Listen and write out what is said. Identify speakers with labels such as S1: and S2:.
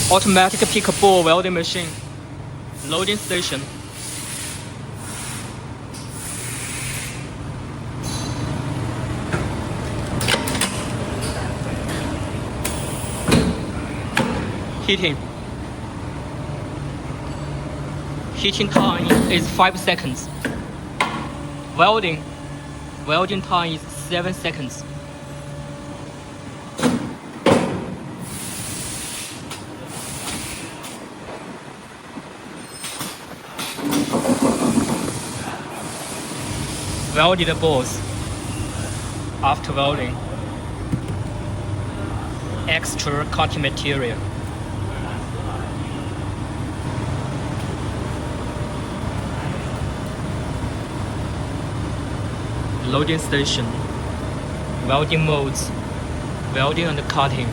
S1: Automatic pickle welding machine. Loading station. Heating. Heating time is 5 seconds. Welding time is 7 seconds. Welded balls after welding. Extra cutting material. Loading station. Welding molds. Welding and cutting.